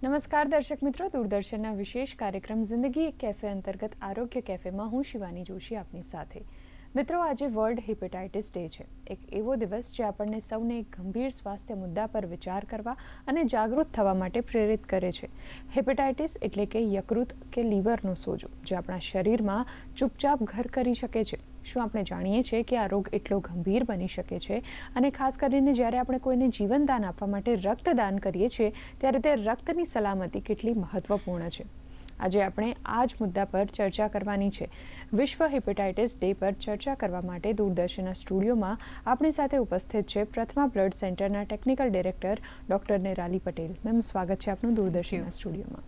નમસ્કાર દર્શક મિત્રો, દૂરદર્શનના વિશેષ કાર્યક્રમ જિંદગી એક કેફે અંતર્ગત આરોગ્ય કેફેમાં હું શિવાની જોશી આપની સાથે. મિત્રો, આજે વર્લ્ડ હેપેટાઇટિસ ડે છે. એક એવો દિવસ જે આપણને સૌને એક ગંભીર સ્વાસ્થ્ય મુદ્દા પર વિચાર કરવા અને જાગૃત થવા માટે પ્રેરિત કરે છે. હેપેટાઇટિસ એટલે કે યકૃત કે લીવરનો સોજો, જે આપણા શરીરમાં ચૂપચાપ ઘર કરી શકે છે. શું આપણે જાણીએ છીએ કે આ રોગ એટલો ગંભીર બની શકે છે? અને ખાસ કરીને જ્યારે આપણે કોઈને જીવનદાન આપવા માટે રક્તદાન કરીએ છીએ ત્યારે તે રક્તની સલામતી કેટલી મહત્વપૂર્ણ છે. આજે આપણે આ જ મુદ્દા પર ચર્ચા કરવાની છે. વિશ્વ હેપેટાઇટિસ ડે પર ચર્ચા કરવા માટે દૂરદર્શનના સ્ટુડિયોમાં આપણી સાથે ઉપસ્થિત છે પ્રથમા બ્લડ સેન્ટરના technical director doctor Nirali Patel. Ma'am, સ્વાગત છે આપનું દૂરદર્શનના સ્ટુડિયોમાં.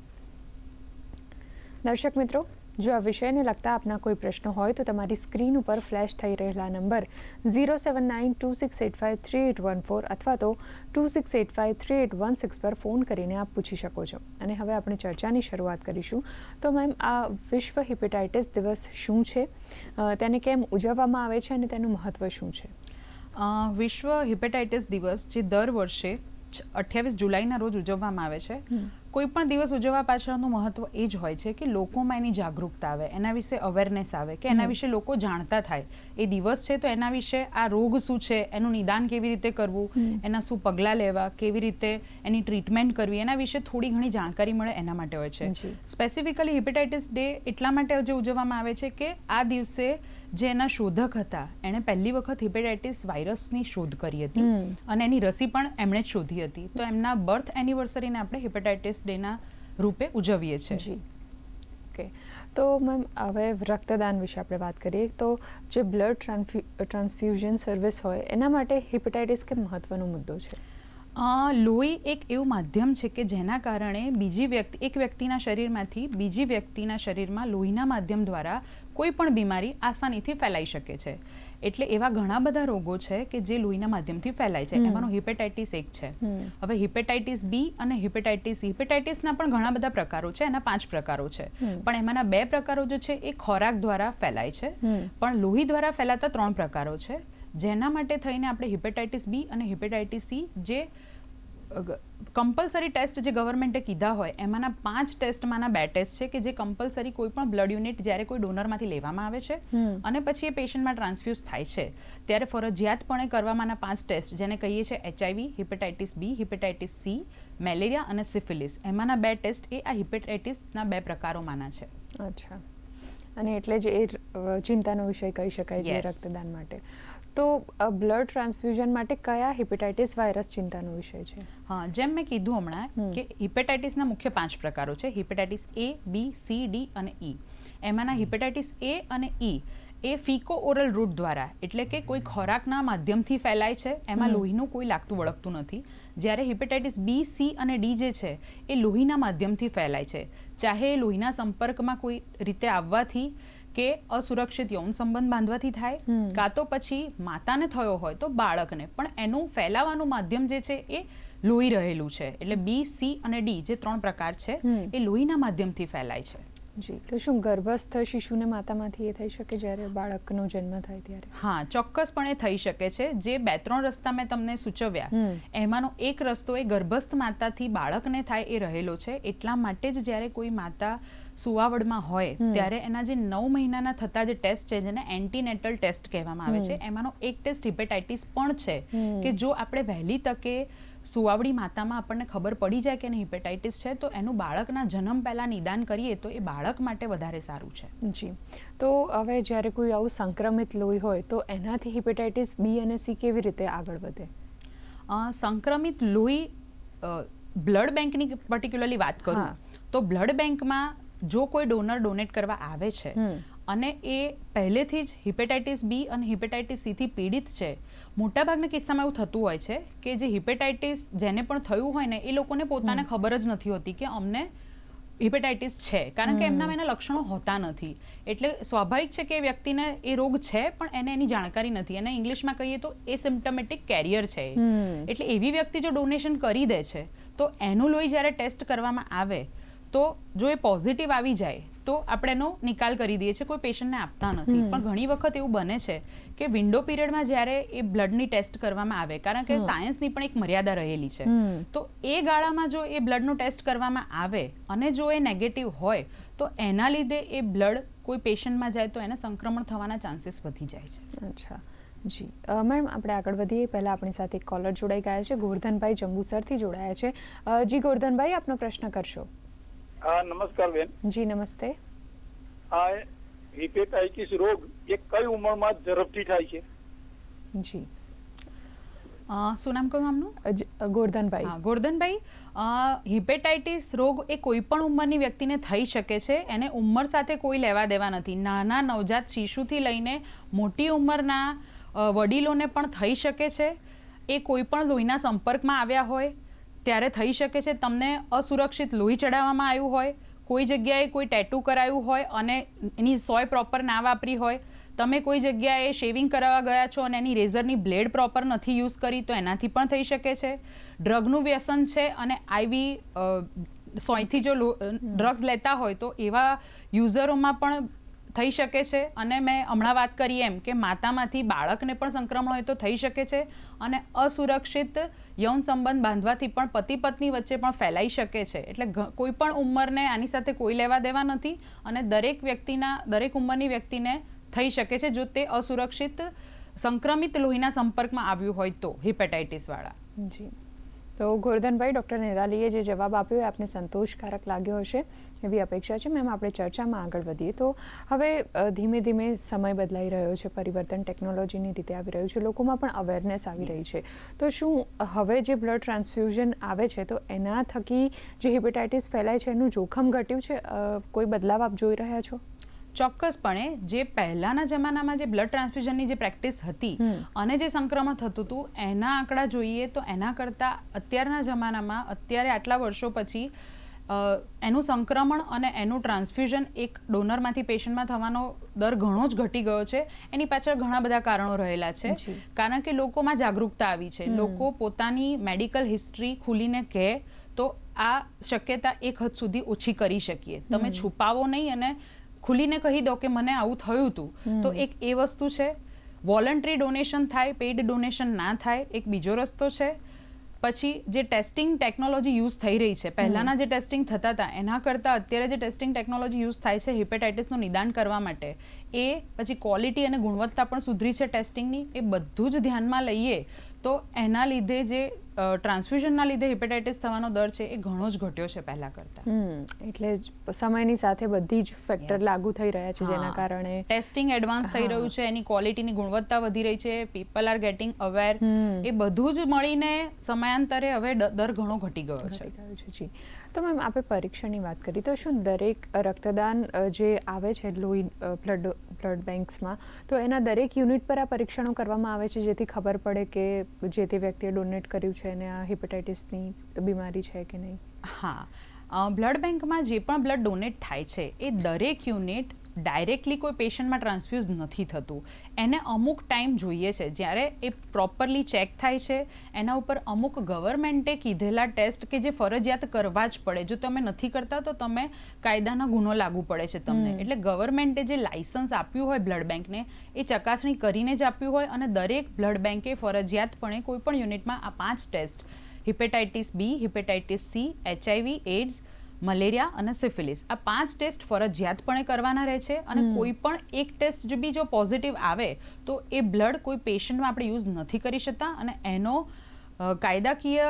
દર્શક મિત્રો, જો આ વિષયને લગતા આપના કોઈ પ્રશ્નો હોય તો તમારી સ્ક્રીન ઉપર ફ્લેશ થઈ રહેલા નંબર 07926853814 અથવા તો 26853816 પર ફોન કરીને આપ પૂછી શકો છો. અને હવે આપણે ચર્ચાની શરૂઆત કરીશું. તો મેમ, આ વિશ્વ હેપેટાઇટિસ દિવસ શું છે, તેને કેમ ઉજવવામાં આવે છે અને તેનું મહત્વ શું છે? વિશ્વ હેપેટાઇટિસ દિવસ જે દર વર્ષે 28 જુલાઈના રોજ ઉજવવામાં આવે છે. કોઈ પણ દિવસ ઉજવવા પાછળનું મહત્વ એ જ હોય છે કે લોકોમાં એની જાગૃતતા આવે, એના વિશે અવેરનેસ આવે, કે એના વિશે લોકો જાણતા થાય. એ દિવસ છે તો એના વિશે આ રોગ શું છે, એનું નિદાન કેવી રીતે કરવું, એના શું પગલાં લેવા, કેવી રીતે એની ટ્રીટમેન્ટ કરવી, એના વિશે થોડી ઘણી જાણકારી મળે એના માટે હોય છે. સ્પેસિફિકલી હેપેટાઇટિસ ડે એટલા માટે જે ઉજવવામાં આવે છે કે આ દિવસે જે એના શોધક હતા એણે પહેલી વખત હેપેટાઇટિસ વાયરસની શોધ કરી હતી અને એની રસી પણ એમણે જ શોધી હતી. તો એમના બર્થ એનિવર્સરીને આપણે હેપેટાઇટિસ ડેના રૂપે ઉજવીએ છીએ. ઓકે, તો મેમ, હવે રક્તદાન વિશે આપણે વાત કરીએ તો જે બ્લડ ટ્રાન્સફ્યુઝન સર્વિસ હોય એના માટે હેપેટાઇટિસ કેમ મહત્વનો મુદ્દો છે? લોહી એક એવું માધ્યમ છે કે જેના કારણે એક વ્યક્તિના શરીરમાંથી બીજી વ્યક્તિના શરીરમાં લોહીના માધ્યમ દ્વારા કોઈ પણ બીમારી આસાનીથી ફેલાઈ શકે છે. એટલે એવા ઘણા બધા રોગો છે કે જે લોહીના માધ્યમથી ફેલાય છે. એમાંનો હેપેટાઇટિસ એક છે. હવે હેપેટાઇટિસ બી અને હેપેટાઇટિસના પણ ઘણા બધા પ્રકારો છે. એના 5 પ્રકારો છે. પણ એમાંના 2 પ્રકારો જે છે એ ખોરાક દ્વારા ફેલાય છે. પણ લોહી દ્વારા ફેલાતા 3 પ્રકારો છે, જેના માટે થઈને આપણે હેપેટાઇટિસ બી અને હેપેટાઇટિસ સી જે કમ્પલસરી ટેસ્ટ જે ગવર્મેન્ટે કીધા હોય એમાંના 5 ટેસ્ટમાંના 2 ટેસ્ટ છે કે જે કમ્પલસરી કોઈ પણ બ્લડ યુનિટ જ્યારે કોઈ ડોનરમાંથી લેવામાં આવે છે અને પછી એ પેશન્ટમાં ટ્રાન્સફ્યુઝ થાય છે ત્યારે ફરજિયાતપણે કરવામાંના 5 ટેસ્ટ, જેને કહીએ છીએ HIV, હેપેટાઇટિસ બી, હેપેટાઇટિસ સી, મેલેરિયા અને સિફિલિસ, એમાંના 2 ટેસ્ટ એ આ હેપેટાઇટિસના 2 પ્રકારોમાંના છે. અચ્છા, અને એટલે જ એ ચિંતાનો વિષય કહી શકાય છે રક્તદાન માટે. તો બ્લડ ટ્રાન્સફ્યુઝન માટે કયા હેપેટાઇટિસ વાયરસ ચિંતાનો વિષય છે? હા, જેમ મેં કીધું હમણાં કે હેપેટાઇટિસના મુખ્ય 5 પ્રકારો છે. Hepatitis A, B, C, D અને E. એમાંના હેપેટાઇટિસ A અને E એ ફીકો ઓરલ રૂટ દ્વારા, એટલે કે કોઈ ખોરાકના માધ્યમથી ફેલાય છે. એમાં લોહીનું કોઈ લાગતું વળગતું નથી. જ્યારે હેપેટાઇટિસ બી, સી અને ડી જે છે એ લોહીના માધ્યમથી ફેલાય છે. ચાહે એ લોહીના સંપર્કમાં કોઈ રીતે આવવાથી કે અસુરક્ષિત યૌન સંબંધ બાંધવાથી થાય, કાં તો પછી માતાને થયો હોય તો બાળકને. પણ એનું ફેલાવાનું માધ્યમ જે છે એ લોહી રહેલું છે. એટલે બી, સી અને ડી જે 3 પ્રકાર છે એ લોહીના માધ્યમથી ફેલાય છે. જી, તો શું ગર્ભસ્થ શિશુને માતામાંથી એ થઈ શકે જ્યારે બાળકનો જન્મ થાય ત્યારે? હા, ચોક્કસપણે થઈ શકે છે. જે 2-3 રસ્તા મેં તમને સૂચવ્યા એમાંનો એક રસ્તો એ ગર્ભસ્થ માતાથી બાળકને થાય એ રહેલો છે. એટલા માટે જ જ્યારે કોઈ માતા સુવાવડમાં હોય ત્યારે એના જે 9 મહિનાના થતા જે ટેસ્ટ છે જેને એન્ટીનેટલ ટેસ્ટ કહેવામાં આવે છે, એમાંનો એક ટેસ્ટ હેપેટાઇટિસ પણ છે કે જો આપણે વહેલી તકે સુવાવડી માતામાં આપણને ખબર પડી જાય કે એને હેપેટાઇટિસ છે તો એનું બાળકના જન્મ પહેલાં નિદાન કરીએ તો એ બાળક માટે વધારે સારું છે. જી, તો હવે જ્યારે કોઈ આવું સંક્રમિત લોહી હોય તો એનાથી હેપેટાઇટિસ બી અને સી કેવી રીતે આગળ વધે? સંક્રમિત લોહી, બ્લડ બેંકની પર્ટિક્યુલરલી વાત કરું તો બ્લડ બેંકમાં જો કોઈ ડોનર ડોનેટ કરવા આવે છે અને એ પહેલેથી જ હેપેટાઇટિસ બી અને હેપેટાઇટિસ સીથી પીડિત છે, મોટાભાગના કિસ્સામાં એવું થતું હોય છે કે જે હેપેટાઇટિસ જેને પણ થયું હોય ને એ લોકોને પોતાને ખબર જ નથી હોતી કે અમને હેપેટાઇટિસ છે, કારણ કે એમનામાં એના લક્ષણો હોતા નથી. એટલે સ્વાભાવિક છે કે એ વ્યક્તિને એ રોગ છે પણ એને એની જાણકારી નથી. એને ઇંગ્લિશમાં કહીએ તો એસિમ્પ્ટોમેટિક કેરિયર છે. એટલે એવી વ્યક્તિ જો ડોનેશન કરી દે છે તો એનું લોહી જ્યારે ટેસ્ટ કરવામાં આવે તો જો એ પોઝિટિવ આવી જાય તો આપણે એનો નિકાલ કરી દઈએ છીએ, કોઈ પેશન્ટને આપતા નથી. પણ ઘણી વખત એવું બને છે કે વિન્ડો પીરિયડમાં જ્યારે એ બ્લડની ટેસ્ટ કરવામાં આવે, કારણ કે સાયન્સની પણ એક મર્યાદા રહેલી છે, તો એ ગાળામાં જો એ બ્લડનું ટેસ્ટ કરવામાં આવે અને જો એ નેગેટિવ હોય તો એના લીધે એ બ્લડ કોઈ પેશન્ટમાં જાય તો એને સંક્રમણ થવાના ચાન્સીસ વધી જાય છે. અચ્છા જી મેડમ, આપણે આગળ વધીએ પહેલાં આપણી સાથે એક કોલર જોડાઈ ગયા છે. ગોરધનભાઈ જંબુસરથી જોડાયા છે. જી ગોરધનભાઈ, આપનો પ્રશ્ન કરશો. નમસ્કાર બેન. જી નમસ્તે. આ હિપેટાઇટિસ રોગ એ કઈ ઉંમરમાં ઝડપથી થાય છે? જી શું નામ કહ્યું આમનું? ગોરધનભાઈ. હા ગોરધનભાઈ, હિપેટાઇટિસ રોગ એ કોઈ પણ ઉંમરની વ્યક્તિને થઈ શકે છે. એને ઉંમર સાથે કોઈ લેવા દેવા નથી. નાના નવજાત શિશુથી લઈને મોટી ઉંમરના વડીલોને પણ થઈ શકે છે. એ કોઈ પણ લોહીના સંપર્કમાં આવ્યા હોય ત્યારે થઈ શકે છે. તમને અસુરક્ષિત લોહી ચડાવવામાં આવ્યું હોય, કોઈ જગ્યાએ કોઈ ટેટુ કરાયું હોય અને એની સોય પ્રોપર ના વાપરી હોય, તમે કોઈ જગ્યાએ શેવિંગ કરાવવા ગયા છો અને એની રેઝરની બ્લેડ પ્રોપર નથી યુઝ કરી તો એનાથી પણ થઈ શકે છે. ડ્રગનું વ્યસન છે અને આઈવી સોયથી જો ડ્રગ્સ લેતા હોય તો એવા યુઝરોમાં પણ થઈ શકે છે. અને મેં હમણાં વાત કરી એમ કે માતામાંથી બાળકને પણ સંક્રમણ હોય તો થઈ શકે છે. અને અસુરક્ષિત યૌન સંબંધ બાંધવાથી પણ પતિ પત્ની વચ્ચે પણ ફેલાઈ શકે છે. એટલે કોઈ પણ ઉંમરને આની સાથે કોઈ લેવા દેવા નથી અને દરેક ઉંમરની વ્યક્તિને થઈ શકે છે જો તે અસુરક્ષિત સંક્રમિત લોહીના સંપર્કમાં આવ્યું હોય તો હિપેટાઇટિસ વાળા. જી, તો ગોરધનભાઈ, ડૉક્ટર નિરાલીએ જે જવાબ આપ્યો એ આપને સંતોષકારક લાગ્યો હશે એવી અપેક્ષા છે. મેમ, આપણે ચર્ચામાં આગળ વધીએ તો હવે ધીમે ધીમે સમય બદલાઈ રહ્યો છે, પરિવર્તન ટેકનોલોજીની રીતે આવી રહ્યું છે, લોકોમાં પણ અવેરનેસ આવી રહી છે. તો શું હવે જે બ્લડ ટ્રાન્સફ્યુઝન આવે છે તો એના થકી જે હિપેટાઇટિસ ફેલાય છે એનું જોખમ ઘટ્યું છે? કોઈ બદલાવ આપ જોઈ રહ્યા છો? ચોક્કસપણે. જે પહેલાના જમાનામાં જે બ્લડ ટ્રાન્સફ્યુઝનની જે પ્રેક્ટિસ હતી અને જે સંક્રમણ થતું હતું એના આંકડા જોઈએ તો એના કરતાં અત્યારના જમાનામાં, અત્યારે આટલા વર્ષો પછી એનું સંક્રમણ અને એનું ટ્રાન્સફ્યુઝન એક ડોનરમાંથી પેશન્ટમાં થવાનો દર ઘણો જ ઘટી ગયો છે. એની પાછળ ઘણા બધા કારણો રહેલા છે. કારણ કે લોકોમાં જાગૃતતા આવી છે. લોકો પોતાની મેડિકલ હિસ્ટ્રી ખુલીને કહે તો આ શક્યતા એક હદ સુધી ઓછી કરી શકીએ. તમે છુપાવો નહીં અને ખુલીને કહી દો કે મને આવું થયું હતું તો એક એ વસ્તુ છે. વોલન્ટરી ડોનેશન થાય, પેઇડ ડોનેશન ના થાય, એક બીજો રસ્તો છે. પછી જે ટેસ્ટિંગ ટેકનોલોજી યુઝ થઈ રહી છે, પહેલાના જે ટેસ્ટિંગ થતા હતા એના કરતાં અત્યારે જે ટેસ્ટિંગ ટેકનોલોજી યુઝ થાય છે હિપેટાઇટિસનું નિદાન કરવા માટે, એ પછી ક્વોલિટી અને ગુણવત્તા પણ સુધરી છે ટેસ્ટિંગની. એ બધું જ ધ્યાનમાં લઈએ તો એના લીધે જે ટ્રાન્સફ્યુઝનના લીધે હિપેટાઇટિસ થવાનો દર છે એ ઘણો જ ઘટ્યો છે પહેલા કરતાં. એટલે સમયની સાથે બધી જ ફેક્ટર લાગુ થઈ રહ્યા છે જેના કારણે ટેસ્ટિંગ એડવાન્સ થઈ રહ્યું છે, એની ક્વોલિટીની ગુણવત્તા વધી રહી છે, પીપલ આર ગેટિંગ અવેર. એ બધું જ મળીને સમયાંતરે હવે દર ઘણો ઘટી ગયો છે. જી, તો મેમ આપણે પરીક્ષણની વાત કરી તો શું દરેક રક્તદાન જે આવે છે લોહી બ્લડ બેંક્સમાં તો એના દરેક યુનિટ પર આ પરીક્ષણો કરવામાં આવે છે જેથી ખબર પડે કે જે તે વ્યક્તિએ ડોનેટ કર્યું છે અને આ હિપેટાઇટિસની બીમારી છે કે નહીં? હા, બ્લડ બેંકમાં જે પણ બ્લડ ડોનેટ થાય છે એ દરેક યુનિટ ડાયરેક્ટલી કોઈ પેશન્ટમાં ટ્રાન્સફ્યુઝ નથી થતું. એને અમુક ટાઈમ જોઈએ છે. જ્યારે એ પ્રોપરલી ચેક થાય છે એના ઉપર અમુક ગવર્મેન્ટે કીધેલા ટેસ્ટ કે જે ફરજિયાત કરવા જ પડે. જો તમે નથી કરતા તો તમે કાયદાનો ગુનો લાગુ પડે છે તમને. એટલે ગવર્મેન્ટે જે લાયસન્સ આપ્યું હોય બ્લડ બેંકને એ ચકાસણી કરીને જ આપ્યું હોય અને દરેક બ્લડ બેંકે ફરજિયાતપણે કોઈ પણ યુનિટમાં આ 5 test, hepatitis B, hepatitis C, HIV, AIDS, malaria અને સિફિલિસ, આ 5 ટેસ્ટ ફરજિયાતપણે કરવાના રહે છે. અને કોઈ પણ એક ટેસ્ટ બી જો પોઝિટિવ આવે તો એ બ્લડ કોઈ પેશન્ટમાં આપણે યુઝ નથી કરી શકતા અને એનો કાયદાકીય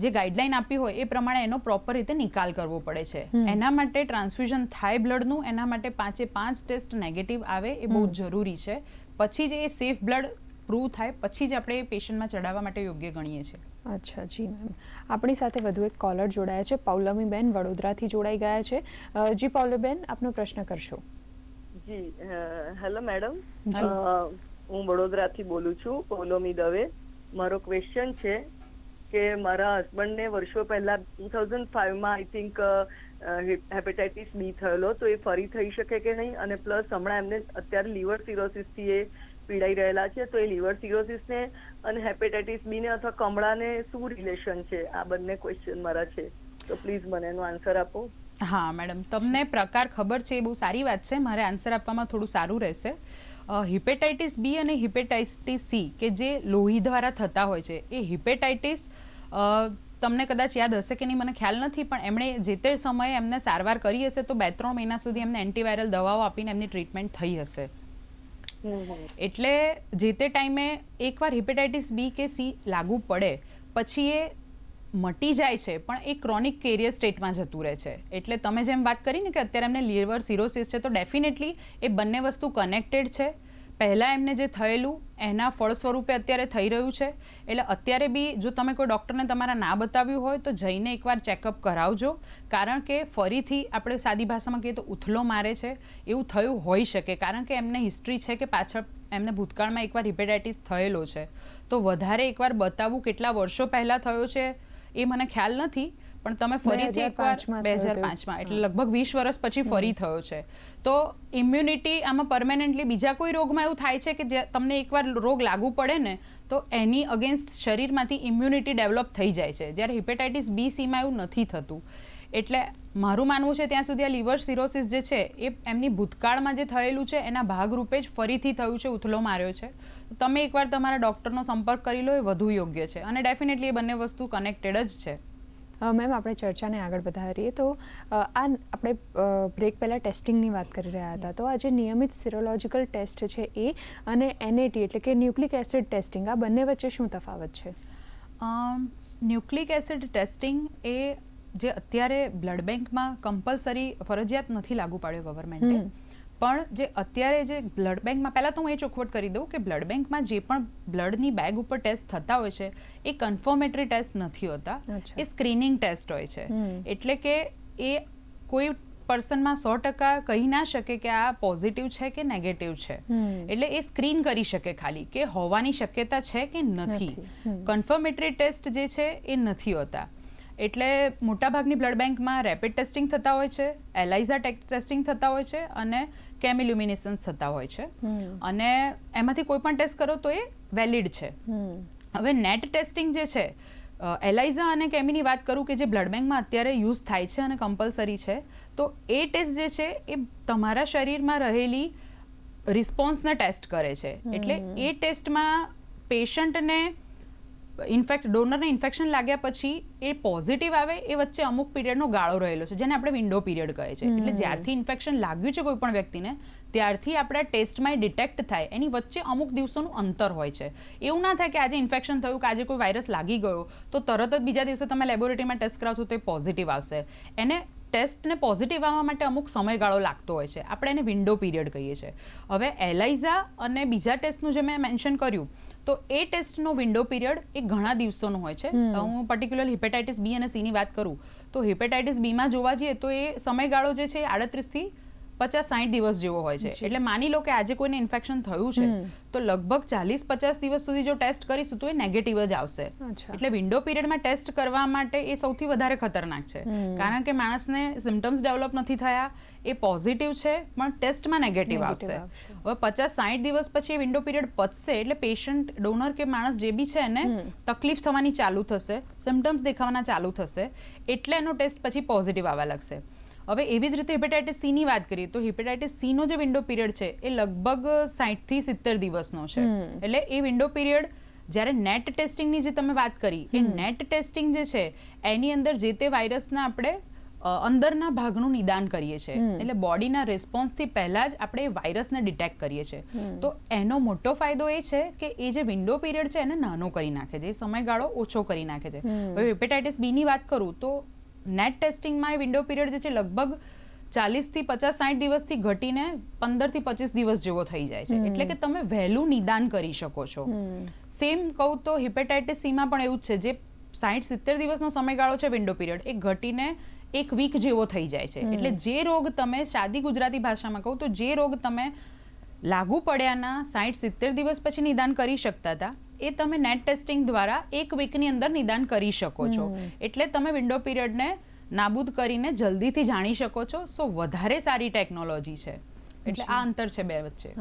જે ગાઈડલાઈન આપી હોય એ પ્રમાણે એનો પ્રોપર રીતે નિકાલ કરવો પડે છે. એના માટે ટ્રાન્સફ્યુઝન થાય બ્લડનું, એના માટે 5 ટેસ્ટ નેગેટિવ આવે એ બહુ જરૂરી છે. પછી જ એ સેફ બ્લડ પ્રૂવ થાય પછી જ આપણે પેશન્ટમાં ચડાવવા માટે યોગ્ય ગણીએ છીએ. અચ્છા જી મેમ, આપણી સાથે વધુ એક કોલર જોડાયા છે. પૌલમીબેન વડોદરાથી જોડાઈ ગયા છે. જી પૌલમીબેન, આપનો પ્રશ્ન કરશો. જી, હેલો મેડમ, હું વડોદરાથી બોલું છું, પૌલમી દવે. મારો ક્વેશ્ચન છે કે મારા હસબન્ડને વર્ષો પહેલા 2005માં આઈ થિંક હેપેટાઇટિસ બી થયેલો, તો એ ફરી થઈ શકે કે નહીં? અને પ્લસ હમણાં એમને અત્યારે લીવર સિરોસિસથી એ પીડાઈ રહેલા છે, તો એ લીવર સિરોસિસને અને હેપેટાઇટિસ બી ને અથવા કમળાને શું રિલેશન છે? આ બંને ક્વેશ્ચન મારા છે, તો પ્લીઝ મને એનો આન્સર આપો. હા મેડમ, તમને પ્રકાર ખબર છે એ બહુ સારી વાત છે. મારે આન્સર આપવામાં થોડું સારું રહેશે. હિપેટાઇટિસ બી અને હિપેટાઇટિસ સી કે જે લોહી દ્વારા થતા હોય છે, એ હિપેટાઇટિસ તમને કદાચ યાદ હશે કે નહીં મને ખ્યાલ નથી, પણ એમણે જે તે સમયે એમને સારવાર કરી હશે તો 2-3 મહિના સુધી એમને એન્ટીવાયરલ દવાઓ આપીને એમની ટ્રીટમેન્ટ થઈ હશે. એટલે જે તે ટાઈમે એકવાર હિપેટાઇટિસ બી કે સી લાગુ પડે પછી એ મટી જાય છે, પણ એ ક્રોનિક કેરિયર સ્ટેટમાં જતું રહે છે. એટલે તમે જેમ વાત કરી ને કે અત્યારે એમને લીવર સિરોસિસ છે, તો ડેફિનેટલી એ બંને વસ્તુ કનેક્ટેડ છે. પહેલાં એમને જે થયેલું એના ફળ સ્વરૂપે અત્યારે થઈ રહ્યું છે. એટલે અત્યારે બી જો તમે કોઈ ડૉક્ટરને તમારા ના બતાવ્યું હોય તો જઈને એકવાર ચેકઅપ કરાવજો, કારણ કે ફરીથી આપણે સાદી ભાષામાં કહીએ તો ઉથલો મારે છે એવું થયું હોઈ શકે, કારણ કે એમને હિસ્ટ્રી છે કે પાછળ એમને ભૂતકાળમાં એકવાર હિપેટાઇટિસ થયેલો છે. તો વધારે એકવાર બતાવવું કેટલા વર્ષો પહેલાં થયો છે એ મને ખ્યાલ નથી, પણ તમે ફરીથી એકવાર 2005માં એટલે લગભગ 20 વર્ષ પછી ફરી થયો છે. તો ઇમ્યુનિટી આમાં પરમેનન્ટલી બીજા કોઈ રોગમાં એવું થાય છે કે તમને એકવાર રોગ લાગુ પડે ને તો એની અગેન્સ્ટ શરીરમાંથી ઇમ્યુનિટી ડેવલપ થઈ જાય છે, જ્યારે હિપેટાઇટિસ બી સીમાં એવું નથી થતું. એટલે મારું માનવું છે ત્યાં સુધી આ લીવર સિરોસિસ જે છે એ એમની ભૂતકાળમાં જે થયેલું છે એના ભાગરૂપે જ ફરીથી થયું છે, ઉથલો માર્યો છે. તો તમે એકવાર તમારા ડૉક્ટરનો સંપર્ક કરી લો, એ વધુ યોગ્ય છે. અને ડેફિનેટલી એ બંને વસ્તુ કનેક્ટેડ જ છે. મેમ, આપણે ચર્ચાને આગળ વધારીએ તો આ આપણે બ્રેક પહેલાં ટેસ્ટિંગની વાત કરી રહ્યા હતા, તો આ જે નિયમિત સિરોલોજિકલ ટેસ્ટ છે એ અને એનએટી એટલે કે ન્યુક્લિક એસિડ ટેસ્ટિંગ, આ બંને વચ્ચે શું તફાવત છે? ન્યુક્લિક એસિડ ટેસ્ટિંગ એ જે અત્યારે બ્લડ બેંકમાં કમ્પલસરી ફરજિયાત નથી લાગુ પાડ્યો ગવર્મેન્ટે, પણ જે અત્યારે જે બ્લડ બેંકમાં, પહેલાં તો હું એ ચોખવટ કરી દઉં કે બ્લડ બેંકમાં જે પણ બ્લડની બેગ ઉપર ટેસ્ટ થતા હોય છે એ કન્ફર્મેટરી ટેસ્ટ નથી હોતા, એ સ્ક્રીનિંગ ટેસ્ટ હોય છે. એટલે કે એ કોઈ પર્સનમાં 100% કહી ના શકે કે આ પોઝિટિવ છે કે નેગેટિવ છે. એટલે એ સ્ક્રીન કરી શકે ખાલી કે હોવાની શક્યતા છે કે નથી. કન્ફર્મેટરી ટેસ્ટ જે છે એ નથી હોતા. એટલે મોટાભાગની બ્લડ બેંકમાં રેપિડ ટેસ્ટિંગ થતા હોય છે, એલાઇઝા ટેસ્ટિંગ થતા હોય છે અને કેમિલ્યુમિનેસન્સ થતા હોય છે. અને એમાંથી કોઈ પણ ટેસ્ટ કરો તો એ વેલિડ છે. હવે નેટ ટેસ્ટિંગ જે છે, એલાઇઝા અને કેમીની વાત કરું કે જે બ્લડ બેંકમાં અત્યારે યુઝ થાય છે અને કમ્પલસરી છે, તો એ ટેસ્ટ જે છે એ તમારા શરીરમાં રહેલી રિસ્પોન્સને ટેસ્ટ કરે છે. એટલે એ ટેસ્ટમાં પેશન્ટને ઇનફેક્ટ ડોનરને ઇન્ફેક્શન લાગ્યા પછી એ પોઝિટિવ આવે એ વચ્ચે અમુક પીરિયડનો ગાળો રહેલો છે, જેને આપણે વિન્ડો પીરિયડ કહે છે. એટલે જ્યારથી ઇન્ફેક્શન લાગ્યું છે કોઈ પણ વ્યક્તિને ત્યારથી આપણા ટેસ્ટમાં ડિટેક્ટ થાય એની વચ્ચે અમુક દિવસોનું અંતર હોય છે. એવું ના થાય કે આજે ઇન્ફેક્શન થયું કે આજે કોઈ વાયરસ લાગી ગયો તો તરત જ બીજા દિવસે તમે લેબોરેટરીમાં ટેસ્ટ કરાવશો તો એ પોઝિટિવ આવશે. એને ટેસ્ટને પોઝિટિવ આવવા માટે અમુક સમયગાળો લાગતો હોય છે, આપણે એને વિન્ડો પીરિયડ કહીએ છીએ. હવે એલાઇઝા અને બીજા ટેસ્ટનું જે મેં મેન્શન કર્યું તો એ ટેસ્ટનો વિન્ડો પીરિયડ એ ઘણા દિવસોનો હોય છે. હું પર્ટિક્યુલર હિપેટાઇટિસ બી અને સીની વાત કરું તો હિપેટાઇટિસ બીમાં જોવા જઈએ તો એ સમયગાળો જે છે 38 થી 50-60 દિવસ જેવો હોય છે. એટલે માની લો કે આજે કોઈને ઇન્ફેક્શન થયું છે તો લગભગ 40-50 દિવસ સુધી જો ટેસ્ટ કરીશું તો એ નેગેટિવ જ આવશે. એટલે વિન્ડો પીરિયડમાં ટેસ્ટ કરવા માટે એ સૌથી વધારે ખતરનાક છે, કારણ કે માણસને સિમ્ટમ્સ ડેવલપ નથી થયા, એ પોઝિટિવ છે પણ ટેસ્ટમાં નેગેટિવ આવશે. હવે 50-60 દિવસ પછી એ વિન્ડો પીરિયડ પતશે એટલે પેશન્ટ, ડોનર કે માણસ જે બી છે એને તકલીફ થવાની ચાલુ થશે, સિમ્ટમ્સ દેખાવાના ચાલુ થશે, એટલે એનો ટેસ્ટ પછી પોઝિટિવ આવવા લાગશે. હવે એવી જ રીતે હિપેટાઇટિસ સી ની વાત કરીએ તો હિપેટાઇટિસ સી નો જે વિન્ડો પીરિયડ છે એ લગભગ 60 થી 70 દિવસનો છે. એટલે એ વિન્ડો પીરિયડ જ્યારે નેટ ટેસ્ટિંગની જે તમે વાત કરી, એ નેટ ટેસ્ટિંગ જે છે એની અંદર જે તે વાયરસના આપણે અંદરના ભાગનું નિદાન કરીએ છીએ. એટલે બોડીના રિસ્પોન્સથી પહેલા જ આપણે વાયરસને ડિટેક્ટ કરીએ છીએ. તો એનો મોટો ફાયદો એ છે કે એ જે વિન્ડો પીરિયડ છે એને નાનો કરી નાખે છે, એ સમયગાળો ઓછો કરી નાખે છે. હવે હિપેટાઇટિસ બી ની વાત કરું તો નેટ ટેસ્ટિંગમાં એ વિન્ડો પીરિયડ જે છે લગભગ 40 થી 50-60 દિવસથી ઘટીને 15 થી 25 દિવસ જેવો થઈ જાય છે. એટલે કે તમે વહેલું નિદાન કરી શકો છો. સેમ કહું તો હિપેટાઇટિસ સીમાં પણ એવું જ છે, જે 60-70 દિવસનો સમયગાળો છે વિન્ડો પીરિયડ, એ ઘટીને 1 વીક જેવો થઈ જાય છે. એટલે જે રોગ તમે સાદી ગુજરાતી ભાષામાં કહું તો જે રોગ તમે લાગુ પડ્યાના 60-70 દિવસ પછી નિદાન કરી શકતા હતા એ તમે નેટ ટેસ્ટિંગ દ્વારા 1 વીકની અંદર નિદાન કરી શકો છો. એટલે તમે વિન્ડો પીરિયડને નાબૂદ કરીને જલ્દીથી જાણી શકો છો. સો વધારે સારી ટેકનોલોજી છે. એટલે આ અંતર છે બે વચ્ચે.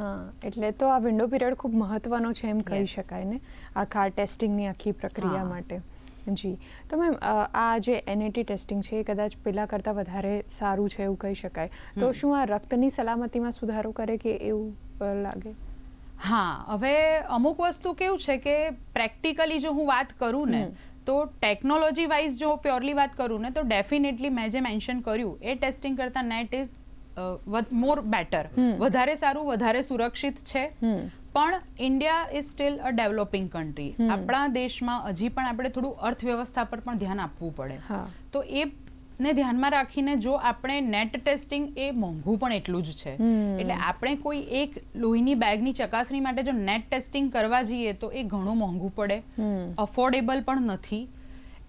એટલે તો આ વિન્ડો પીરિયડ ખૂબ મહત્વનો છે એમ કહી શકાય ને આખા ટેસ્ટિંગની આખી પ્રક્રિયા માટે. જી, તો મેમ આ જે NAT ટેસ્ટિંગ છે એ કદાચ પહેલાં કરતાં વધારે સારું છે એવું કહી શકાય, તો શું આ રક્તની સલામતીમાં સુધારો કરે કે એવું લાગે? હા, હવે અમુક વસ્તુ કેવું છે કે પ્રેક્ટિકલી જો હું વાત કરું ને તો ટેકનોલોજી વાઇઝ જો પ્યોરલી વાત કરું ને તો ડેફિનેટલી મેં જે મેન્શન કર્યું એ ટેસ્ટિંગ કરતાં નેટ ઇઝ મોર બેટર, વધારે સારું, વધારે સુરક્ષિત છે. પણ India is still a developing country. આપણા દેશમાં હજી પણ આપણે થોડું અર્થવ્યવસ્થા પર પણ ધ્યાન આપવું પડે. તો એ ને ધ્યાનમાં રાખીને જો આપણે નેટ ટેસ્ટિંગ એ મોંઘું પણ એટલું જ છે. એટલે આપણે કોઈ એક લોહીની બેગની ચકાસણી માટે જો નેટ ટેસ્ટિંગ કરવા જઈએ તો એ ઘણું મોંઘું પડે, અફોર્ડેબલ પણ નથી.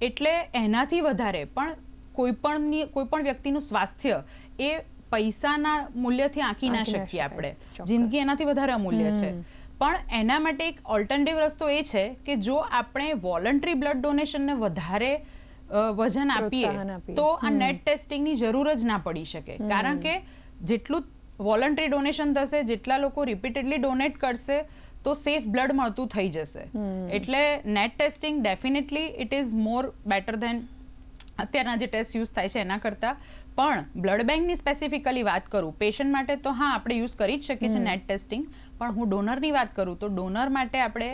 એટલે એનાથી વધારે પણ કોઈ પણ વ્યક્તિનું સ્વાસ્થ્ય એ પૈસાના મૂલ્યથી આંકી ના શકીએ આપણે. જિંદગી એનાથી વધારે અમૂલ્ય છે. પણ એના માટે એક ઓલ્ટરનેટિવ રસ્તો એ છે કે જો આપણે વોલન્ટરી બ્લડ ડોનેશનને વધારે વજન આપીએ તો આ નેટ ટેસ્ટિંગની જરૂર જ ના પડી શકે. કારણ કે જેટલું વોલન્ટરી ડોનેશન થશે, જેટલા લોકો રિપીટેડલી ડોનેટ કરશે તો સેફ બ્લડ મળતું થઈ જશે. એટલે net testing definitely it is more better than અત્યારના જે ટેસ્ટ યુઝ થાય છે એના કરતાં. પણ બ્લડ બેંકની સ્પેસિફિકલી વાત કરું પેશન્ટ માટે તો હા આપણે યુઝ કરી જ શકીએ છીએ નેટ ટેસ્ટિંગ. પણ હું ડોનરની વાત કરું તો ડોનર માટે આપણે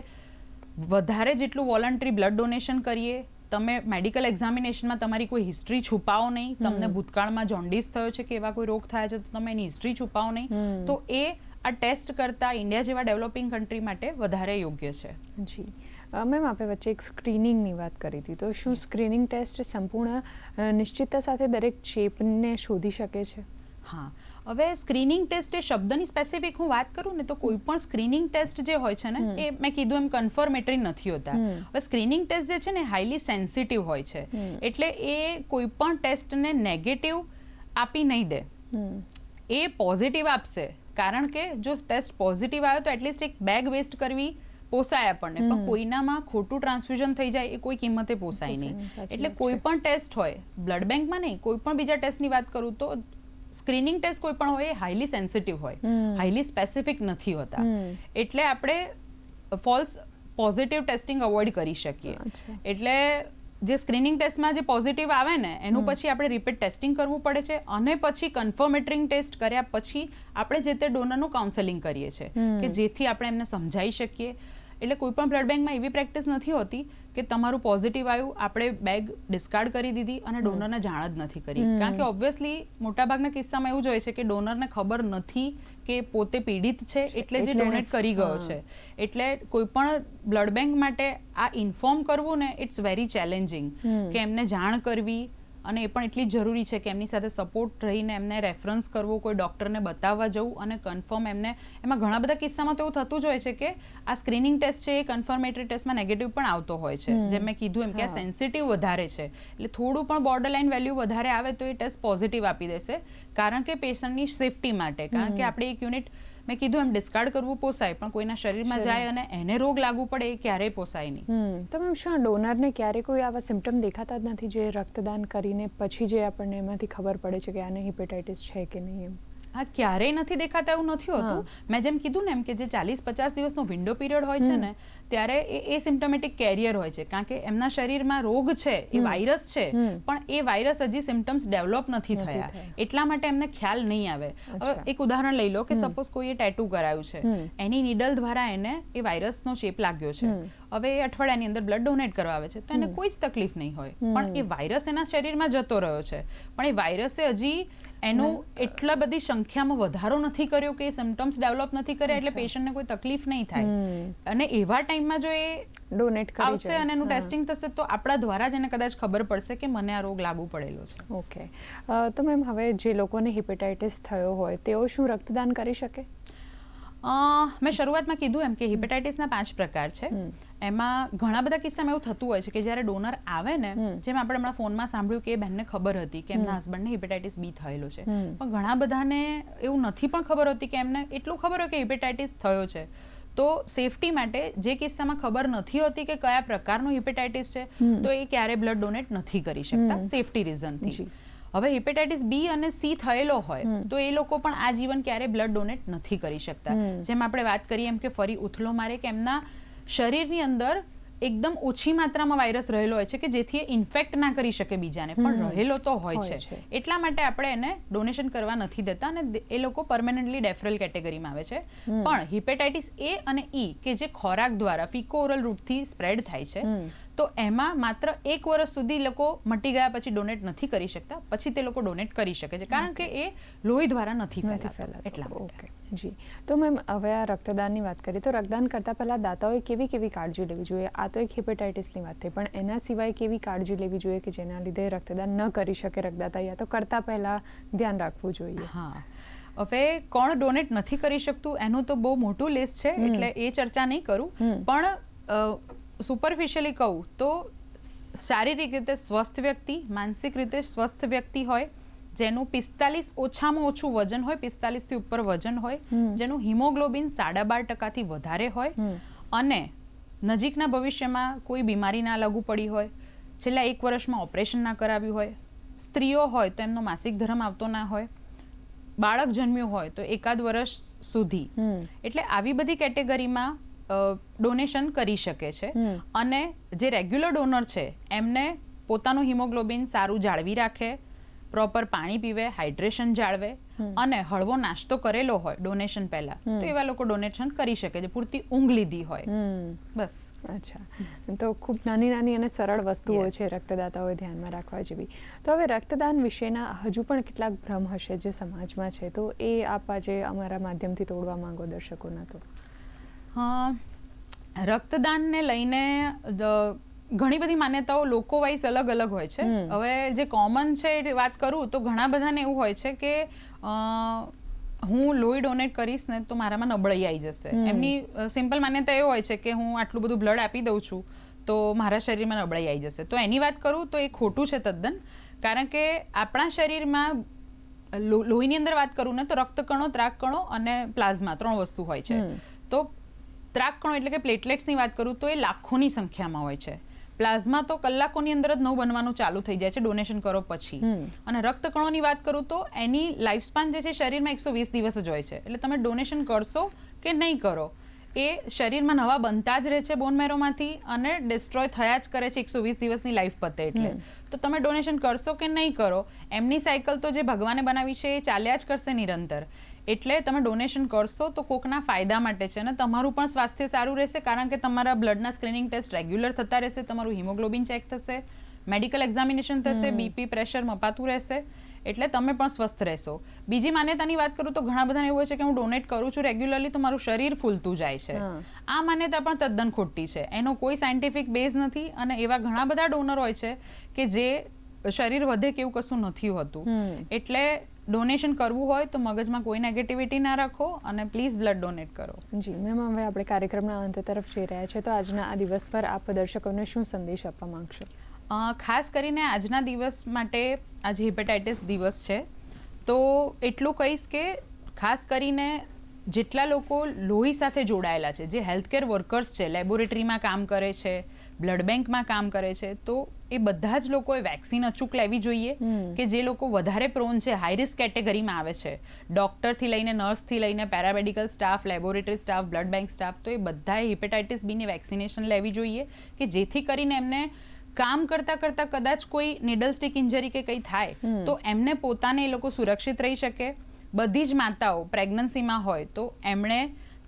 વધારે જેટલું વોલન્ટરી બ્લડ ડોનેશન કરીએ. તમે મેડિકલ એક્ઝામિનેશનમાં તમારી કોઈ હિસ્ટ્રી છુપાવો નહીં. તમને ભૂતકાળમાં જોન્ડિસ થયો છે કે એવા કોઈ રોગ થયા છે તો તમે એની હિસ્ટ્રી છુપાવો નહીં. તો એ આ ટેસ્ટ કરતાં ઇન્ડિયા જેવા ડેવલપિંગ કન્ટ્રી માટે વધારે યોગ્ય છે. જી મેમ, આપણે વચ્ચે એક સ્ક્રીનિંગની વાત કરી હતી, તો શું સ્ક્રીનિંગ ટેસ્ટ સંપૂર્ણ નિશ્ચિતતા સાથે દરેક ચેપને શોધી શકે છે? હા, હવે સ્ક્રીનિંગ ટેસ્ટ એ શબ્દની સ્પેસિફિક હું વાત કરું ને તો કોઈ પણ સ્ક્રીનિંગ ટેસ્ટ જે હોય છે ને એ મેં કીધું એમ કન્ફર્મેટરી નથી હોતા. હવે સ્ક્રીનિંગ ટેસ્ટ જે છે ને હાઈલી સેન્સિટિવ હોય છે. એટલે એ કોઈ પણ ટેસ્ટને નેગેટિવ આપી નહીં દે, એ પોઝિટિવ આપશે. કારણ કે જો ટેસ્ટ પોઝિટિવ આવ્યો તો એટલીસ્ટ એક બેગ વેસ્ટ કરવી પોસાય આપણને, પણ કોઈનામાં ખોટું ટ્રાન્સફ્યુઝન થઈ જાય એ કોઈ કિંમતે પોસાય નહીં. એટલે કોઈ પણ ટેસ્ટ હોય, બ્લડ બેંકમાં નહીં, કોઈ પણ બીજા ટેસ્ટની વાત કરું તો સ્ક્રીનિંગ ટેસ્ટ કોઈ પણ હોય એ હાઈલી સેન્સિટિવ હોય, હાઈલી સ્પેસિફિક નથી હોતા. એટલે આપણે ફોલ્સ પોઝિટિવ ટેસ્ટિંગ અવોઇડ કરી શકીએ. એટલે જે સ્ક્રીનિંગ ટેસ્ટમાં જે પોઝિટિવ આવે ને એનું પછી આપણે રિપીટ ટેસ્ટિંગ કરવું પડે છે અને પછી કન્ફર્મેટરી ટેસ્ટ કર્યા પછી આપણે જે તે ડોનરનું કાઉન્સેલિંગ કરીએ છીએ કે જેથી આપણે એમને સમજાવી શકીએ. એટલે કોઈ પણ બ્લડ બેંકમાં એવી પ્રેક્ટિસ નથી હોતી કે તમારું પોઝિટિવ આવ્યું આપણે બેગ ડિસ્કાર્ડ કરી દીધી અને ડોનરને જાણ જ નથી કરી. કારણ કે ઓબ્વિયસલી મોટાભાગના કિસ્સામાં એવું જ હોય છે કે ડોનરને ખબર નથી કે પોતે પીડિત છે એટલે જે ડોનેટ કરી ગયો છે. એટલે કોઈ પણ બ્લડ બેંક માટે આ ઇન્ફોર્મ કરવું ને ઇટ્સ વેરી ચેલેન્જિંગ કે એમને જાણ કરવી. અને એ પણ એટલી જ જરૂરી છે કે એમની સાથે સપોર્ટ રહીને એમને રેફરન્સ કરવો, કોઈ ડૉક્ટરને બતાવવા જવું અને કન્ફર્મ એમને. એમાં ઘણા બધા કિસ્સામાં તો એવું થતું જ હોય છે કે આ સ્ક્રીનિંગ ટેસ્ટ છે એ કન્ફર્મેટરી ટેસ્ટમાં નેગેટિવ પણ આવતો હોય છે. જેમ મેં કીધું એમ કે આ સેન્સિટિવ વધારે છે એટલે થોડું પણ બોર્ડરલાઇન વેલ્યુ વધારે આવે તો એ ટેસ્ટ પોઝિટિવ આપી દેશે. કારણ કે પેશન્ટની સેફટી માટે. કારણ કે આપણે એક યુનિટ મેં કીધું એમ ડિસ્કાર્ડ કરવું પોસાય પણ કોઈના શરીરમાં જાય અને એને રોગ લાગુ પડે એ ક્યારેય પોસાય નહીં. તો મેમ શું ડોનરને ક્યારે કોઈ આવા સિમ્પટમ દેખાતા જ નથી જે રક્તદાન કરીને પછી જે આપણને એમાંથી ખબર પડે છે કે આને હિપેટાઇટિસ છે કે નહીં? એમ હા, ક્યારેય નથી દેખાતા એવું નથી હોતું. મેં જેમ કીધું ને એમ કે જે 40-50 દિવસનો વિન્ડો પીરિયડ હોય છે ને ત્યારે એ સિમ્પટોમેટિક કેરિયર હોય છે. કારણ કે એમના શરીરમાં રોગ છે, એ વાયરસ છે, પણ એ વાયરસ હજી સિમ્પટમ્સ ડેવલપ નથી થયા એટલા માટે એમને ખ્યાલ નહીં આવે. હવે એક ઉદાહરણ લઈ લો કે સપોઝ કોઈએ ટેટુ કરાયું છે, એની નીડલ દ્વારા એને એ વાયરસનો શેપ લાગ્યો છે. હવે એ અઠવાડિયાની અંદર બ્લડ ડોનેટ કરવા આવે છે તો એને કોઈ જ તકલીફ નહીં હોય, પણ એ વાયરસ એના શરીરમાં જતો રહ્યો છે. પણ એ વાયરસે હજી એનું એટલા બધી સંખ્યામાં વધારો નથી કર્યો કે સિમ્પટમ્સ ડેવલપ નથી કર્યા એટલે પેશન્ટને કોઈ તકલીફ નહીં થાય. અને એવા ટાઈમમાં જો એ ડોનેટ આવશે અને એનું ટેસ્ટિંગ થશે તો આપણા દ્વારા જ એને કદાચ ખબર પડશે કે મને આ રોગ લાગુ પડેલો છે. ઓકે, તો મેમ હવે જે લોકોને હિપેટાઇટિસ થયો હોય તેઓ શું રક્તદાન કરી શકે? મેં શરૂઆતમાં કીધું એમ કે હિપેટાઇટિસના 5 પ્રકાર છે. એમાં ઘણા બધા કિસ્સામાં એવું થતું હોય છે કે જ્યારે ડોનર આવે ને, જેમ આપણે હમણાં ફોનમાં સાંભળ્યું કે એ બહેનને ખબર હતી કે એમના હસબન્ડને હિપેટાઇટિસ બી થયેલો છે, પણ ઘણા બધાને એવું નથી પણ ખબર હોતી કે એમને એટલું ખબર હોય કે હિપેટાઇટિસ થયો છે. તો સેફટી માટે જે કિસ્સામાં ખબર નથી હોતી કે કયા પ્રકારનું હિપેટાઇટિસ છે તો એ ક્યારે બ્લડ ડોનેટ નથી કરી શકતા સેફટી રીઝનથી. હવે હિપેટાઇટિસ બી અને સી થયેલો હોય તો એ લોકો પણ આ જીવન ક્યારે બ્લડ ડોનેટ નથી કરી શકતા. જેમ આપણે વાત કરીએ એમ કે ફરી ઉથલો મારે કે એમના શરીરની અંદર એકદમ ઓછી માત્રામાં વાયરસ રહેલો હોય છે કે જેથી એ ઇન્ફેક્ટ ના કરી શકે બીજાને, પણ રહેલો તો હોય છે. એટલા માટે આપણે એને ડોનેશન કરવા નથી દેતા અને એ લોકો પરમેનન્ટલી ડેફરલ કેટેગરીમાં આવે છે. પણ હિપેટાઇટિસ એ અને ઈ કે જે ખોરાક દ્વારા ફીકો ઓરલ રૂટથી સ્પ્રેડ થાય છે, તો એમાં માત્ર 1 વર્ષ સુધી લોકો મટી ગયા પછી ડોનેટ નથી કરી શકતા, પછી તે લોકો ડોનેટ કરી શકે છે કારણ કે એ લોહી દ્વારા નથી ફેલાતો. એટલા માટે. જી, તો મેમ હવે આ રક્તદાનની વાત કરીએ તો રક્તદાન કરતા પહેલા દાતાઓએ કેવી કાળજી લેવી જોઈએ? આ તો એક હિપેટાઇટિસની વાત થઈ, પણ એના સિવાય કેવી કાળજી લેવી જોઈએ કે જેના લીધે રક્તદાન ન કરી શકે રક્તદાતા, યા તો કરતા પહેલા ધ્યાન રાખવું જોઈએ? હા, હવે કોણ ડોનેટ નથી કરી શકતું એનું તો બહુ મોટું લિસ્ટ છે, એટલે એ ચર્ચા નહીં કરું. પણ સુપરફિશિયલી કહું તો શારીરિક રીતે સ્વસ્થ વ્યક્તિ, માનસિક રીતે સ્વસ્થ વ્યક્તિ હોય, જેનું 45 ઓછામાં ઓછું વજન હોય, 45 થી ઉપર વજન હોય, જેનું હિમોગ્લોબિન 12.5% વધારે હોય અને નજીકના ભવિષ્યમાં કોઈ બીમારી ના લાગુ પડી હોય, છેલ્લા 1 વર્ષમાં ઓપરેશન ના કરાવ્યું હોય, સ્ત્રીઓ હોય તો એમનો માસિક ધર્મ આવતો ના હોય, બાળક જન્મ્યું હોય તો 1 વર્ષ સુધી, એટલે આવી બધી કેટેગરીમાં ડોનેશન કરી શકે છે. અને જે રેગ્યુલર ડોનર છે એમને પોતાનું હિમોગ્લોબિન સારું જાળવી રાખે, પ્રોપર પાણી પીવે, હાઇડ્રેશન જાળવે અને હળવો નાસ્તો કરેલો હોય ડોનેશન પહેલા, તો એવા લોકો ડોનેશન કરી શકે છે. પૂરતી ઊંઘ લીધી હોય, બસ. અચ્છા, તો ખૂબ નાની અને સરળ વસ્તુઓ છે રક્તદાતાઓએ ધ્યાનમાં રાખવા જેવી. તો હવે રક્તદાન વિશેના હજુ પણ કેટલાક ભ્રમ હશે જે સમાજમાં છે, તો એ આપ આજે અમારા માધ્યમથી તોડવા માંગો દર્શકોના? તો રક્તદાનને લઈને ઘણી બધી માન્યતાઓ લોકો વાઇઝ અલગ અલગ હોય છે. હવે જે કોમન છે વાત કરું તો ઘણા બધાને એવું હોય છે કે હું લોહી ડોનેટ કરીશ ને તો મારામાં નબળાઈ આવી જશે. એમની સિમ્પલ માન્યતા એ હોય છે કે હું આટલું બધું બ્લડ આપી દઉં છું તો મારા શરીરમાં નબળાઈ આવી જશે. તો એની વાત કરું તો એ ખોટું છે તદ્દન, કારણ કે આપણા શરીરમાં લોહીની અંદર વાત કરું ને તો રક્તકણો, ત્રાકકણો અને પ્લાઝમા 3 વસ્તુ હોય છે. તો ત્રાકકણો એટલે કે પ્લેટલેટ્સની વાત કરું તો એ લાખોની સંખ્યામાં હોય છે. પ્લાઝમા તો કલાકોની અંદર જ નવું બનવાનું ચાલુ થઈ જાય છે ડોનેશન કરો પછી. અને રક્તકણોની વાત કરું તો એની લાઈફ સ્પાન જે છે શરીરમાં 120 દિવસ જ હોય છે. એટલે તમે ડોનેશન કરશો કે નહીં કરો એ શરીરમાં નવા બનતા જ રહે છે બોન મેરોમાંથી અને ડિસ્ટ્રોય થયા જ કરે છે 120 દિવસની લાઈફ પતે એટલે. તો તમે ડોનેશન કરશો કે નહીં કરો, એમની સાયકલ તો જે ભગવાને બનાવી છે એ ચાલ્યા જ કરશે નિરંતર. એટલે તમે ડોનેશન કરશો તો કોકના ફાયદા માટે છે અને તમારું પણ સ્વાસ્થ્ય સારું રહેશે, કારણ કે તમારા બ્લડના સ્ક્રીનિંગ ટેસ્ટ રેગ્યુલર થતા રહેશે, તમારું હિમોગ્લોબિન ચેક થશે, મેડિકલ એક્ઝામિનેશન થશે, બીપી પ્રેશર મપાતું રહેશે, એટલે તમે પણ સ્વસ્થ રહેશો. બીજી માન્યતાની વાત કરું તો ઘણા બધાને એવું હોય છે કે હું ડોનેટ કરું છું રેગ્યુલરલી તો મારું શરીર ફૂલતું જાય છે. આ માન્યતા પણ તદ્દન ખોટી છે, એનો કોઈ સાયન્ટિફિક બેઝ નથી. અને એવા ઘણા બધા ડોનર હોય છે કે જે શરીર વધે કે એવું કશું નથી હોતું. એટલે ડોનેશન કરવું હોય તો મગજમાં કોઈ નેગેટિવિટી ના રાખો અને પ્લીઝ બ્લડ ડોનેટ કરો. જી મેમ, હવે આપણે કાર્યક્રમના અંત તરફ જઈ રહ્યા છે, તો આજના આ દિવસ પર આપ દર્શકોને શું સંદેશ આપવા માંગશો? ખાસ કરીને આજના દિવસ માટે, આજે હિપેટાઇટિસ દિવસ છે, તો એટલું કહીશ કે ખાસ કરીને જેટલા લોકો લોહી સાથે જોડાયેલા છે, જે હેલ્થકેર વર્કર્સ છે, લેબોરેટરીમાં કામ કરે છે, બ્લડ બેંકમાં કામ કરે છે, તો એ બધા જ લોકોએ વેક્સિન અચૂક લેવી જોઈએ. કે જે લોકો વધારે પ્રોન છે, હાઈ રિસ્ક કેટેગરીમાં આવે છે, ડોક્ટરથી લઈને નર્સથી લઈને paramedical staff, laboratory staff, blood bank staff, તો એ બધાએ હિપેટાઇટિસ બીની વેક્સિનેશન લેવી જોઈએ કે જેથી કરીને એમને કામ કરતા કરતા કદાચ કોઈ નીડલ સ્ટિક ઇન્જરી કે કંઈ થાય તો એમને પોતાને એ લોકો સુરક્ષિત રહી શકે. બધી જ માતાઓ પ્રેગ્નન્સીમાં હોય તો એમણે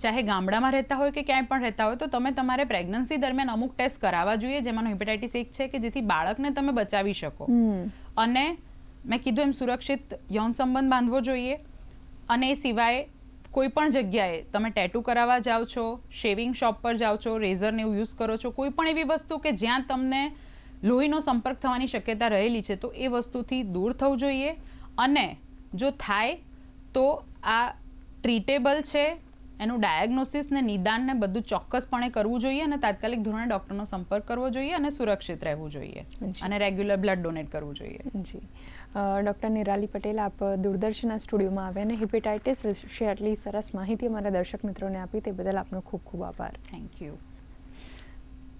ચાહે ગામડામાં રહેતા હોય કે ક્યાંય પણ રહેતા હોય તો તમે તમારે પ્રેગ્નન્સી દરમિયાન અમુક ટેસ્ટ કરાવવા જોઈએ, જેમાંનો હિપેટાઇટિસ 1 છે, કે જેથી બાળકને તમે બચાવી શકો. અને મેં કીધું એમ સુરક્ષિત યૌન સંબંધ બાંધવો જોઈએ. અને એ સિવાય કોઈ પણ જગ્યાએ તમે ટેટુ કરાવવા જાઓ છો, શેવિંગ શોપ પર જાઓ છો, રેઝરને એવું યુઝ કરો છો, કોઈ પણ એવી વસ્તુ કે જ્યાં તમને લોહીનો સંપર્ક થવાની શક્યતા રહેલી છે, તો એ વસ્તુથી દૂર થવું જોઈએ. અને જો થાય તો આ ટ્રીટેબલ છે, એનું ડાયગ્નોસિસ ને નિદાન ને બધું ચોક્કસપણે કરવું જોઈએ અને તાત્કાલિક ધોરણે ડૉક્ટરનો સંપર્ક કરવો જોઈએ અને સુરક્ષિત રહેવું જોઈએ અને રેગ્યુલર બ્લડ ડોનેટ કરવું જોઈએ. જી, ડૉક્ટર નિરાલી પટેલ, આપ દૂરદર્શનના સ્ટુડિયોમાં આવ્યા અને હિપેટાઇટિસ વિશે આટલી સરસ માહિતી અમારા દર્શક મિત્રોને આપી તે બદલ આપનો ખૂબ ખૂબ આભાર. Thank you.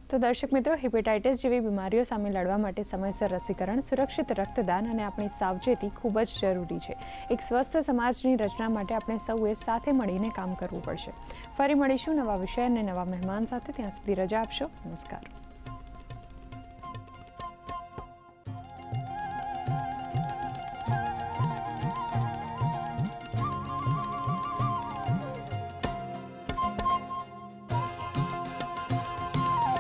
તો દર્શક મિત્રો, હિપેટાઇટિસ જેવી બીમારીઓ સામે લડવા માટે સમયસર રસીકરણ, સુરક્ષિત રક્તદાન અને આપણી સાવચેતી ખૂબ જ જરૂરી છે. એક સ્વસ્થ સમાજની રચના માટે આપણે સૌએ સાથે મળીને કામ કરવું પડશે. ફરી મળીશું નવા વિષય અને નવા મહેમાન સાથે. ત્યાં સુધી રજા આપશો. નમસ્કાર.